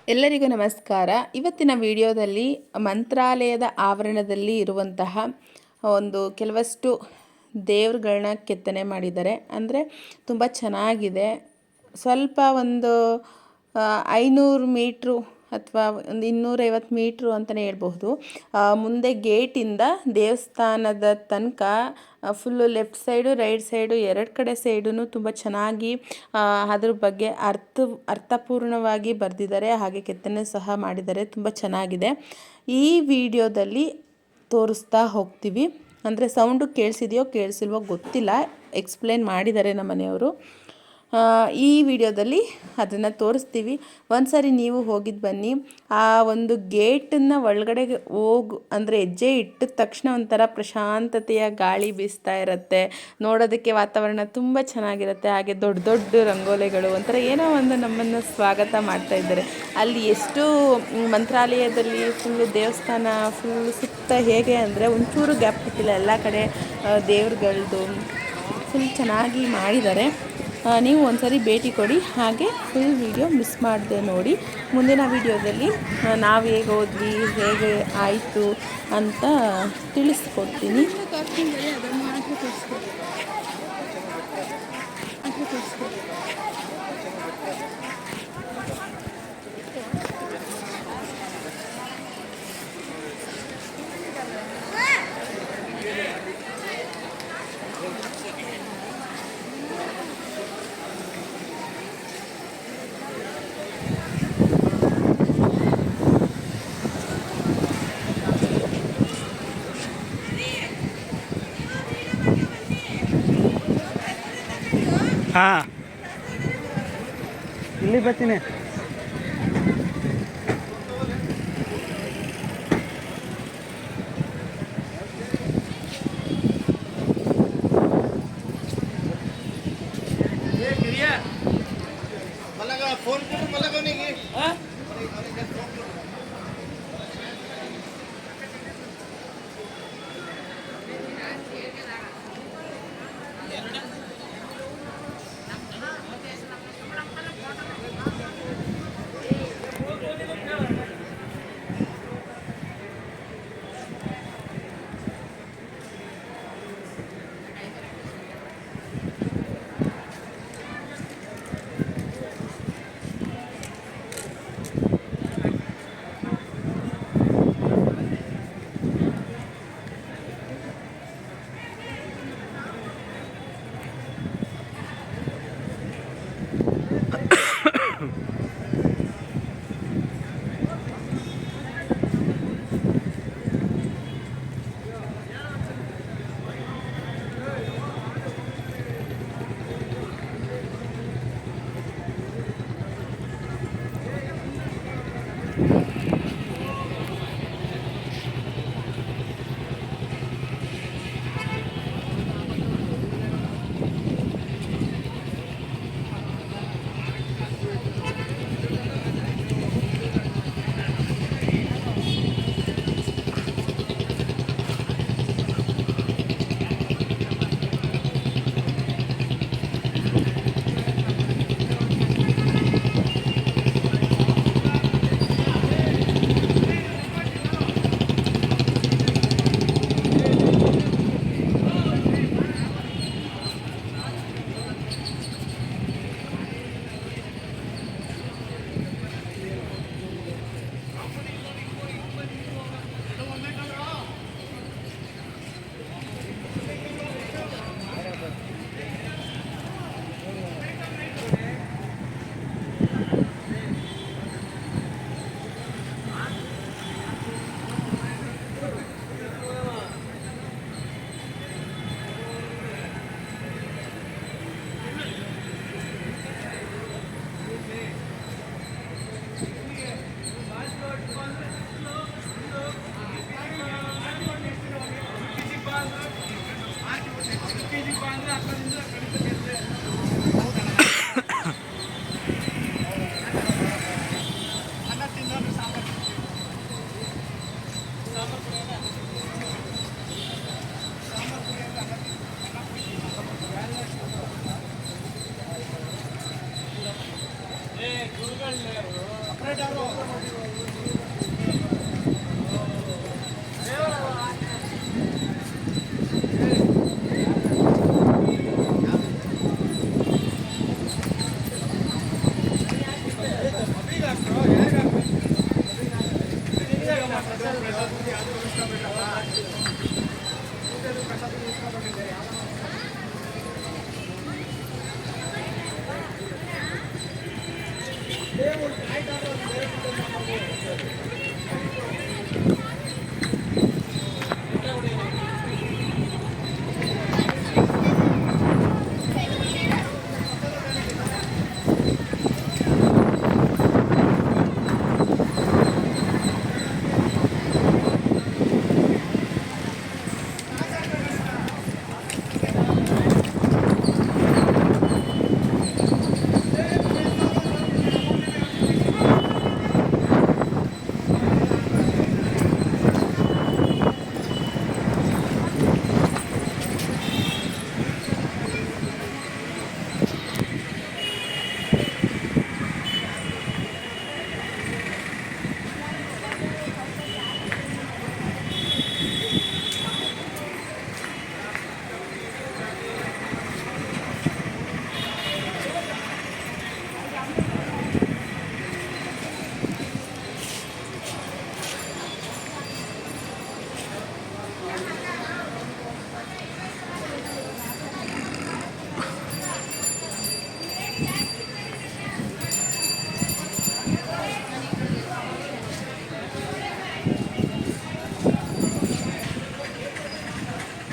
ಎಲ್ಲರಿಗೂ ನಮಸ್ಕಾರ. ಇವತ್ತಿನ ವಿಡಿಯೋದಲ್ಲಿ ಮಂತ್ರಾಲಯದ ಆವರಣದಲ್ಲಿ ಇರುವಂತಹ ಒಂದು ಕೆಲವಷ್ಟು ದೇವ್ರುಗಳನ್ನ ಕೆತ್ತನೆ ಮಾಡಿದ್ದಾರೆ. ಅಂದರೆ ತುಂಬ ಚೆನ್ನಾಗಿದೆ. ಸ್ವಲ್ಪ ಒಂದು 500 ಮೀಟ್ರು ಅಥವಾ ಒಂದು 250 ಮೀಟ್ರು ಅಂತಲೇ ಹೇಳ್ಬಹುದು. ಮುಂದೆ ಗೇಟಿಂದ ದೇವಸ್ಥಾನದ ತನಕ full left side right side ಎರಡು ಕಡೆ ಸೈಡು ತುಂಬ ಚೆನ್ನಾಗಿ ಅದ್ರ ಬಗ್ಗೆ ಅರ್ಥಪೂರ್ಣವಾಗಿ ಬರೆದಿದ್ದಾರೆ. ಹಾಗೆ ಕೆತ್ತನೆ ಸಹ ಮಾಡಿದ್ದಾರೆ. ತುಂಬ ಚೆನ್ನಾಗಿದೆ. ಈ ವಿಡಿಯೋದಲ್ಲಿ ತೋರಿಸ್ತಾ ಹೋಗ್ತೀವಿ. ಅಂದರೆ ಸೌಂಡು ಕೇಳಿಸಿದೆಯೋ ಕೇಳಿಸಿಲ್ವೋ ಗೊತ್ತಿಲ್ಲ, ಎಕ್ಸ್ಪ್ಲೇನ್ ಮಾಡಿದ್ದಾರೆ ನಮ್ಮ ಮನೆಯವರು. ಈ ವಿಡಿಯೋದಲ್ಲಿ ಅದನ್ನು ತೋರಿಸ್ತೀವಿ. ಒಂದ್ಸರಿ ನೀವು ಹೋಗಿದ್ದು ಬನ್ನಿ. ಆ ಒಂದು ಗೇಟನ್ನು ಒಳಗಡೆ ಅಂದರೆ ಹೆಜ್ಜೆ ಇಟ್ಟಿದ ತಕ್ಷಣ ಒಂಥರ ಪ್ರಶಾಂತತೆಯ ಗಾಳಿ ಬೀಸ್ತಾ ಇರುತ್ತೆ. ನೋಡೋದಕ್ಕೆ ವಾತಾವರಣ ತುಂಬ ಚೆನ್ನಾಗಿರುತ್ತೆ. ಹಾಗೆ ದೊಡ್ಡ ದೊಡ್ಡ ರಂಗೋಲಿಗಳು ಒಂಥರ ಏನೋ ಒಂದು ನಮ್ಮನ್ನು ಸ್ವಾಗತ ಮಾಡ್ತಾ ಇದ್ದಾರೆ. ಅಲ್ಲಿ ಎಷ್ಟು ಮಂತ್ರಾಲಯದಲ್ಲಿ ಫುಲ್ಲು ದೇವಸ್ಥಾನ ಫುಲ್ ಸುತ್ತ ಹೇಗೆ ಅಂದರೆ ಒಂಚೂರು ಗ್ಯಾಪ್ ಬಿಟ್ಟಿಲ್ಲ. ಎಲ್ಲ ಕಡೆ ದೇವ್ರುಗಳದ್ದು ಫುಲ್ ಚೆನ್ನಾಗಿ ಮಾಡಿದ್ದಾರೆ. ನೀವು ಒಂದ್ಸರಿ ಭೇಟಿ ಕೊಡಿ. ಹಾಗೆ ಫುಲ್ ವಿಡಿಯೋ ಮಿಸ್ ಮಾಡದೆ ನೋಡಿ. ಮುಂದಿನ ವಿಡಿಯೋದಲ್ಲಿ ನಾವು ಹೇಗೆ ಹೋದ್ವಿ, ಹೇಗೆ ಆಯಿತು ಅಂತ ತಿಳಿಸ್ಕೊಡ್ತೀನಿ. ಹಾಂ, ಇಲ್ಲಿ ಬರ್ತೀನಿ. ಫೋನ್ ಕೊಡ್ರಿ ಮಲಗವನಿಗೆ.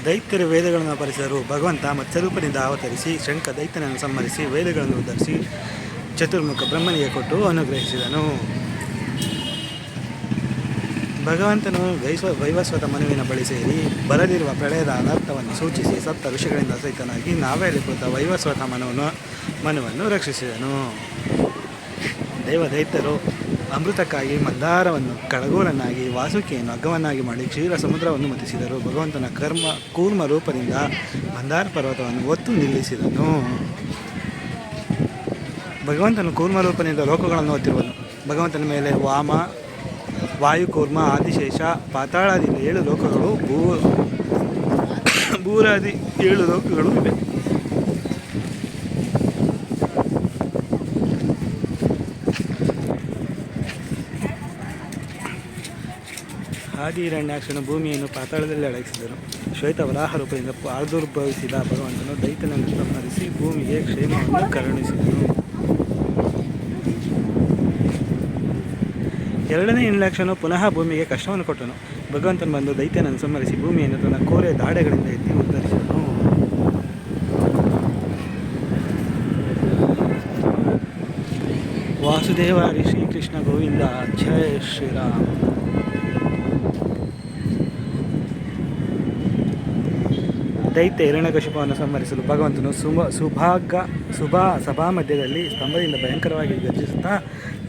ದೈತ್ಯರು ವೇದಗಳನ್ನು ಅಪಹರಿಸಿದರು. ಭಗವಂತ ಮತ್ಸ್ಯರೂಪದಿಂದ ಅವತರಿಸಿ ಶಂಖ ದೈತ್ಯನನ್ನು ಸಂಹರಿಸಿ ವೇದಗಳನ್ನು ಉದ್ಧರಿಸಿ ಚತುರ್ಮುಖ ಬ್ರಹ್ಮನಿಗೆ ಕೊಟ್ಟು ಅನುಗ್ರಹಿಸಿದನು. ಭಗವಂತನು ವೈವಸ್ವತ ಮನುವಿನ ಬಳಿ ಸೇರಿ ಬರಲಿರುವ ಪ್ರಳಯದ ಅನರ್ಥವನ್ನು ಸೂಚಿಸಿ ಸಪ್ತ ಋಷಿಗಳಿಂದ ಸಹಿತನಾಗಿ ನಾವೆಯಲ್ಲಿ ಕುಳಿತ ವೈವಸ್ವತ ಮನುವನ್ನು ರಕ್ಷಿಸಿದನು. ದೇವದೈತ್ಯರು ಅಮೃತಕ್ಕಾಗಿ ಮಂದಾರವನ್ನು ಕಡಗೋಲನ್ನಾಗಿ ವಾಸುಕಿಯನ್ನು ಹಗ್ಗವನ್ನಾಗಿ ಮಾಡಿ ಕ್ಷೀರ ಸಮುದ್ರವನ್ನು ಮತಿಸಿದರು. ಭಗವಂತನ ಕೂರ್ಮ ರೂಪದಿಂದ ಮಂದಾರ ಪರ್ವತವನ್ನು ಒತ್ತು ನಿಲ್ಲಿಸಿದನು. ಭಗವಂತನು ಕೂರ್ಮ ರೂಪದಿಂದ ಲೋಕಗಳನ್ನು ಒತ್ತಿರುವನು. ಭಗವಂತನ ಮೇಲೆ ವಾಮ, ವಾಯುಕೂರ್ಮ, ಆದಿಶೇಷ, ಪಾತಾಳಾದಿ 7 ಲೋಕಗಳು, ಭೂರಾದಿ 7 ಲೋಕಗಳು ಇವೆ. ಆದಿಹಿರಣ್ಯಾಕ್ಷನು ಭೂಮಿಯನ್ನು ಪಾತಾಳದಲ್ಲಿ ಅಡಗಿಸಿದನು. ಶ್ವೇತ ವರಾಹ ರೂಪದಿಂದ ಪ್ರಾದುರ್ಭವಿಸಿದ ಭಗವಂತನು ದೈತ್ಯನನ್ನು ಸಂಹರಿಸಿ ಭೂಮಿಗೆ ಕ್ಷೇಮವನ್ನು ಕರುಣಿಸಿದನು. 2ನೇ ಹಿರಣ್ಯಾಕ್ಷನು ಪುನಃ ಭೂಮಿಗೆ ಕಷ್ಟವನ್ನು ಕೊಟ್ಟನು. ಭಗವಂತನು ಬಂದು ದೈತ್ಯನನ್ನು ಸಂಹರಿಸಿ ಭೂಮಿಯನ್ನು ತನ್ನ ಕೋರೆ ದಾಡೆಗಳಿಂದ ಎತ್ತಿ ಉದ್ಧರಿಸಿದನು. ವಾಸುದೇವ ಹರಿ ಶ್ರೀಕೃಷ್ಣ ಗೋವಿಂದ ಜಯ ಶ್ರೀರಾಮ್. ದೈತ್ಯ ಹಿರಣ್ಯಕಶಿಪವನ್ನು ಸಂಹರಿಸಲು ಭಗವಂತನು ಸಭಾ ಮಧ್ಯದಲ್ಲಿ ಸ್ತಂಭದಿಂದ ಭಯಂಕರವಾಗಿ ಗರ್ಜಿಸುತ್ತಾ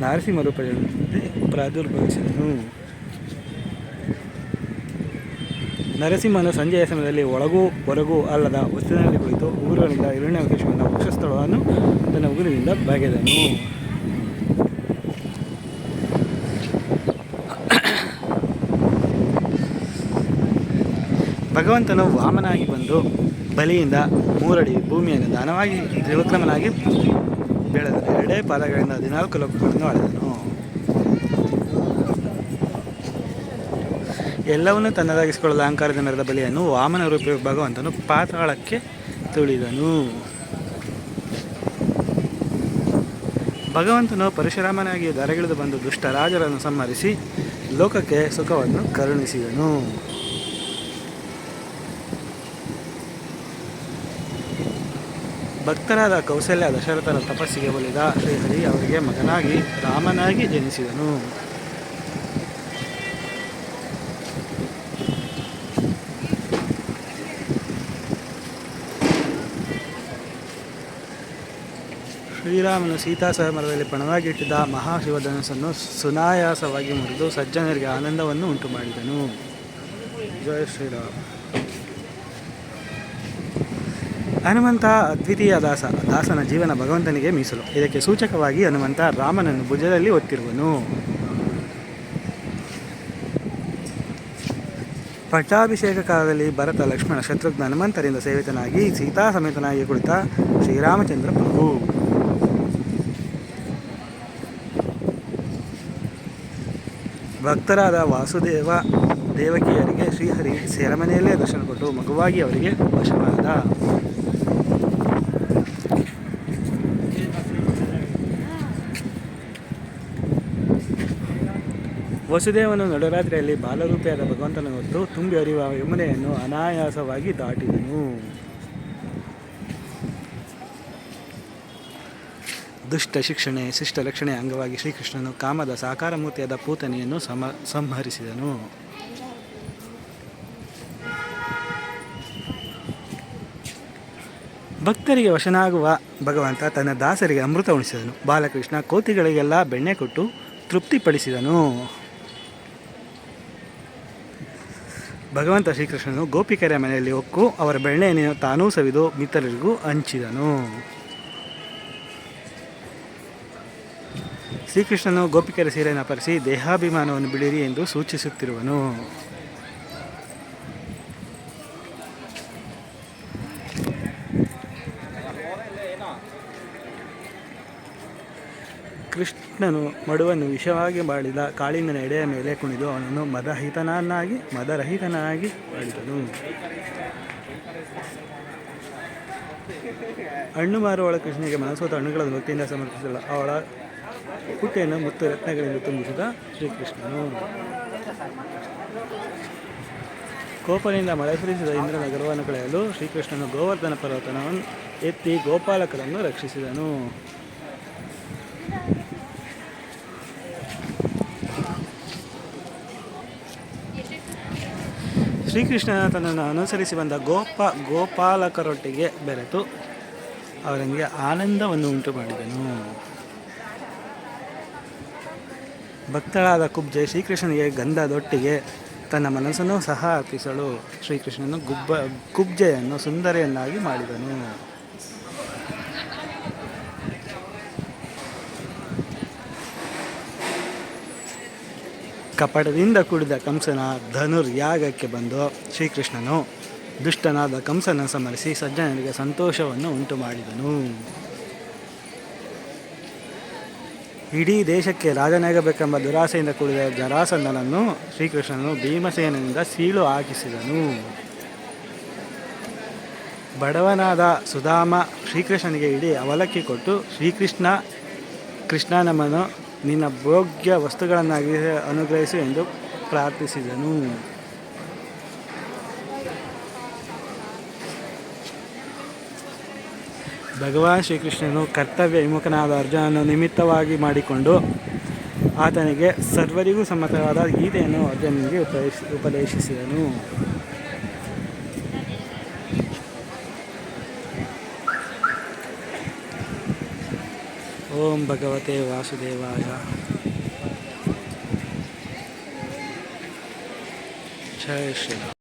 ನರಸಿಂಹ ರೂಪದಲ್ಲಿ ಪ್ರಾದುರ್ಭವಿಸಿದನು. ನರಸಿಂಹನು ಸಂಜೆಯ ಸಮಯದಲ್ಲಿ ಒಳಗೂ ಹೊರಗೂ ಅಲ್ಲದ ವಸ್ತುವಿನಲ್ಲಿ ಕುಳಿತು ಉಗುರುಗಳಿಂದ ಹಿರಣ್ಯಕಶಿಪನ ವಕ್ಷಸ್ಥಳವನ್ನು ತನ್ನ ಉಗುರಿನಿಂದ ಬಗೆದನು. ಭಗವಂತನು ವಾಮನಾಗಿ ಬಂದು ಬಲಿಯಿಂದ 3 ಅಡಿ ಭೂಮಿಯನ್ನು ದಾನವಾಗಿ ತ್ರಿವಿಕ್ರಮನಾಗಿ ಬೆಳೆದನು. 2 ಪಾದಗಳಿಂದ 14 ಲೋಕಗಳನ್ನು ಆಳಿದನು. ಎಲ್ಲವನ್ನೂ ತನ್ನದಾಗಿಸಿಕೊಳ್ಳಲು ಅಹಂಕಾರದ ಮೆರೆದ ಬಲಿಯನ್ನು ವಾಮನ ರೂಪಿ ಭಗವಂತನು ಪಾತಾಳಕ್ಕೆ ತುಳಿದನು. ಭಗವಂತನು ಪರಶುರಾಮನಾಗಿ ಧರೆಗಿಳಿದು ಬಂದು ದುಷ್ಟ ರಾಜರನ್ನು ಸಂಹರಿಸಿ ಲೋಕಕ್ಕೆ ಸುಖವನ್ನು ಕರುಣಿಸಿದನು. ಭಕ್ತರಾದ ಕೌಸಲ್ಯ ದಶರಥರ ತಪಸ್ಸಿಗೆ ಒಲಿದ ಶ್ರೀಹರಿ ಅವರಿಗೆ ಮಗನಾಗಿ ರಾಮನಾಗಿ ಜನಿಸಿದನು. ಶ್ರೀರಾಮನು ಸೀತಾ ಸಮರದಲ್ಲಿ ಪಣವಾಗಿ ಇಟ್ಟಿದ್ದ ಮಹಾಶಿವಧನಸ್ಸನ್ನು ಸುನಾಯಾಸವಾಗಿ ಮುರಿದು ಸಜ್ಜನರಿಗೆ ಆನಂದವನ್ನು ಉಂಟು ಮಾಡಿದನು. ಜಯ ಶ್ರೀರಾಮ್. ಹನುಮಂತ ಅದ್ವಿತೀಯ ದಾಸನ ಜೀವನ ಭಗವಂತನಿಗೆ ಮೀಸಲು. ಇದಕ್ಕೆ ಸೂಚಕವಾಗಿ ಹನುಮಂತ ರಾಮನನ್ನು ಭುಜದಲ್ಲಿ ಹೊತ್ತಿರುವನು. ಪಟ್ಟಾಭಿಷೇಕ ಕಾಲದಲ್ಲಿ ಭರತ, ಲಕ್ಷ್ಮಣ, ಶತ್ರುಘ್ನ, ಹನುಮಂತರಿಂದ ಸೇವಿತನಾಗಿ ಸೀತಾ ಸಮೇತನಾಗಿ ಕುಳಿತ ಶ್ರೀರಾಮಚಂದ್ರ ಪ್ರಭು. ಭಕ್ತರಾದ ವಾಸುದೇವ, ದೇವಕಿಯರಿಗೆ ಶ್ರೀಹರಿ ಸೆರೆಮನೆಯಲ್ಲೇ ದರ್ಶನ ಕೊಟ್ಟು ಮಗುವಾಗಿ ಅವರಿಗೆ ವಶವಾದ. ವಸುದೇವನು ನಡುರಾತ್ರಿಯಲ್ಲಿ ಬಾಲರೂಪಿಯಾದ ಭಗವಂತನ ಹೊತ್ತು ತುಂಬಿ ಹರಿಯುವ ಯಮುನೆಯನ್ನು ಅನಾಯಾಸವಾಗಿ ದಾಟಿದನು. ದುಷ್ಟ ಶಿಕ್ಷಣೆ ಶಿಷ್ಟ ಲಕ್ಷಣೆ ಅಂಗವಾಗಿ ಶ್ರೀಕೃಷ್ಣನು ಕಾಮದ ಸಾಕಾರ ಮೂರ್ತಿಯಾದ ಪೂತನೆಯನ್ನು ಸಂಹರಿಸಿದನು. ಭಕ್ತರಿಗೆ ವಶನಾಗುವ ಭಗವಂತ ತನ್ನ ದಾಸರಿಗೆ ಅಮೃತ ಉಣಿಸಿದನು. ಬಾಲಕೃಷ್ಣ ಕೋತಿಗಳಿಗೆಲ್ಲ ಬೆಣ್ಣೆ ಕೊಟ್ಟು ತೃಪ್ತಿಪಡಿಸಿದನು. ಭಗವಂತ ಶ್ರೀಕೃಷ್ಣನು ಗೋಪಿಕೆಯರ ಮನೆಯಲ್ಲಿ ಹೊಕ್ಕು ಅವರ ಬೆಣ್ಣೆಯನ್ನು ತಾನೂ ಸವಿದು ಮಿತ್ರರಿಗೂ ಹಂಚಿದನು. ಶ್ರೀಕೃಷ್ಣನು ಗೋಪಿಕೆಯರ ಸೀರೆಯನ್ನು ಅಪಹರಿಸಿ ದೇಹಾಭಿಮಾನವನ್ನು ಬಿಡಿರಿ ಎಂದು ಸೂಚಿಸುತ್ತಿರುವನು. ಕೃಷ್ಣನು ಮಡುವನ್ನು ವಿಷವಾಗಿ ಮಾಡಿದ ಕಾಳಿಂಗನ ಎಡೆಯ ಮೇಲೆ ಕುಣಿದು ಅವನನ್ನು ಮದರಹಿತನಾಗಿ ಮಾಡಿದನು. ಹಣ್ಣು ಮಾರುವಳ ಕೃಷ್ಣನಿಗೆ ಮನಸೋತ ಹಣ್ಣುಗಳನ್ನು ಭಕ್ತಿಯಿಂದ ಸಮರ್ಪಿಸಲು ಅವಳ ಪುಟ್ಟೆಯನ್ನು ಮುತ್ತು ರತ್ನಗಳಿಂದ ತುಂಬಿಸಿದ ಶ್ರೀಕೃಷ್ಣನು. ಕೋಪದಿಂದ ಮಳೆ ಸುರಿಸಿದ ಇಂದ್ರನ ಗರ್ವವನ್ನು ಕಳೆಯಲು ಶ್ರೀಕೃಷ್ಣನು ಗೋವರ್ಧನ ಪರ್ವತನವನ್ನು ಎತ್ತಿ ಗೋಪಾಲಕರನ್ನು ರಕ್ಷಿಸಿದನು. ಶ್ರೀಕೃಷ್ಣ ತನ್ನನ್ನು ಅನುಸರಿಸಿ ಬಂದ ಗೋಪಾಲಕರೊಟ್ಟಿಗೆ ಬೆರೆತು ಅವರಿಗೆ ಆನಂದವನ್ನು ಉಂಟು ಮಾಡಿದನು. ಭಕ್ತಳಾದ ಕುಬ್ಜೆ ಶ್ರೀಕೃಷ್ಣನಿಗೆ ಗಂಧದೊಟ್ಟಿಗೆ ತನ್ನ ಮನಸ್ಸನ್ನು ಸಹ ಅರ್ಪಿಸಲು ಶ್ರೀಕೃಷ್ಣನು ಕುಬ್ಜೆಯನ್ನು ಸುಂದರಿಯನ್ನಾಗಿ ಮಾಡಿದನು. ಕಪಟದಿಂದ ಕೂಡಿದ ಕಂಸನ ಧನುರ್ಯಾಗಕ್ಕೆ ಬಂದು ಶ್ರೀಕೃಷ್ಣನು ದುಷ್ಟನಾದ ಕಂಸನ ಸಮರಿಸಿ ಸಜ್ಜನರಿಗೆ ಸಂತೋಷವನ್ನು ಉಂಟು ಮಾಡಿದನು. ಇಡೀ ದೇಶಕ್ಕೆ ರಾಜನಾಗಬೇಕೆಂಬ ದುರಾಸೆಯಿಂದ ಕೂಡಿದ ಜರಾಸಂಧನನ್ನು ಶ್ರೀಕೃಷ್ಣನು ಭೀಮಸೇನನಿಂದ ಸೀಳು ಹಾಕಿಸಿದನು. ಬಡವನಾದ ಸುಧಾಮ ಶ್ರೀಕೃಷ್ಣನಿಗೆ ಇಡೀ ಅವಲಕ್ಕಿ ಕೊಟ್ಟು ಕೃಷ್ಣ ನಮ್ಮನ್ನು ನಿನ್ನ ಭೋಗ್ಯ ವಸ್ತುಗಳನ್ನಾಗಿ ಅನುಗ್ರಹಿಸು ಎಂದು ಪ್ರಾರ್ಥಿಸಿದನು. ಭಗವಾನ್ ಶ್ರೀಕೃಷ್ಣನು ಕರ್ತವ್ಯ ವಿಮುಖನಾದ ಅರ್ಜುನನ್ನು ನಿಮಿತ್ತವಾಗಿ ಮಾಡಿಕೊಂಡು ಆತನಿಗೆ ಸರ್ವರಿಗೂ ಸಮ್ಮತವಾದ ಗೀತೆಯನ್ನು ಅರ್ಜುನನಿಗೆ ಉಪದೇಶಿಸಿದನು. ಓಂ ಭಗವತೆ ವಾಸುದೇವಾಯ. ಜೈ ಶ್ರೀರಾಮ್.